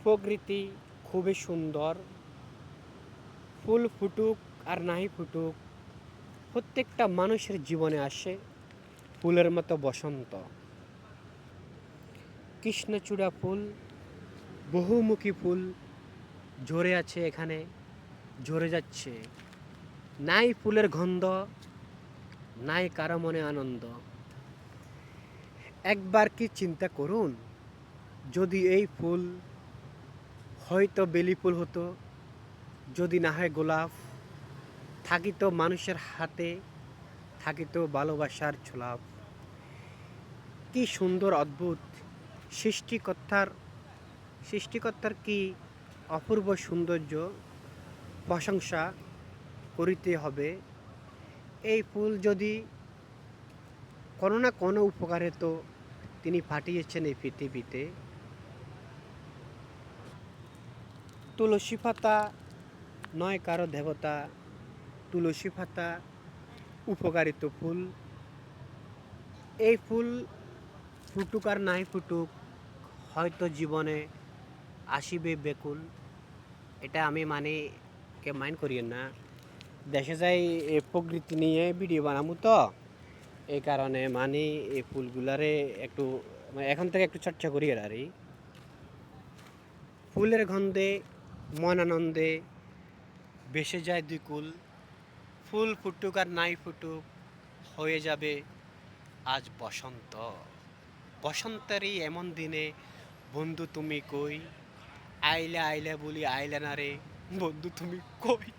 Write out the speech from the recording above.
প্রকৃতি খুবই সুন্দর। ফুল ফুটুক আর নাই ফুটুক, প্রত্যেকটা মানুষের জীবনে আসে ফুলের মতো বসন্ত। কৃষ্ণচূড়া ফুল, বহুমুখী ফুল ঝরে আছে এখানে, ঝরে যাচ্ছে। নাই ফুলের গন্ধ, নাই কারো মনে আনন্দ। একবার কি চিন্তা করুন, যদি এই ফুল হয়তো বেলি ফুল হতো, যদি না হয় গোলাপ, থাকিত মানুষের হাতে, থাকিত ভালোবাসার ছোলাপ। কি সুন্দর অদ্ভুত সৃষ্টিকর্তার সৃষ্টিকর্তার কি অপূর্ব সৌন্দর্য, প্রশংসা করিতে হবে। এই ফুল যদি কোনো না কোনো উপকারে তো তিনি পাঠিয়েছেন এই পৃথিবীতে। তুলসী পাতা নয় কারো দেবতা, তুলসী পাতা উপকারিত ফুল। এই ফুল ফুটুক আর নাই ফুটুক, হয়তো জীবনে আসিবে বেকুল। এটা আমি মানে কে মাইন্ড করিয়েন না, দেশে যাই এই প্রকৃতি নিয়ে ভিডিও বানাবো তো, এই কারণে মানে এই ফুলগুলারে একটু মানে এখন থেকে একটু চর্চা করি আর কি। ফুলের গন্ধে মন আনন্দে ভেসে যায় দুই কুল। ফুল ফুটুক আর নাই ফুটুক, হয়ে যাবে আজ বসন্ত। বসন্তেরই এমন দিনে বন্ধু তুমি কই, আইলা আইলা বলি আইলা না রে, বন্ধু তুমি কই।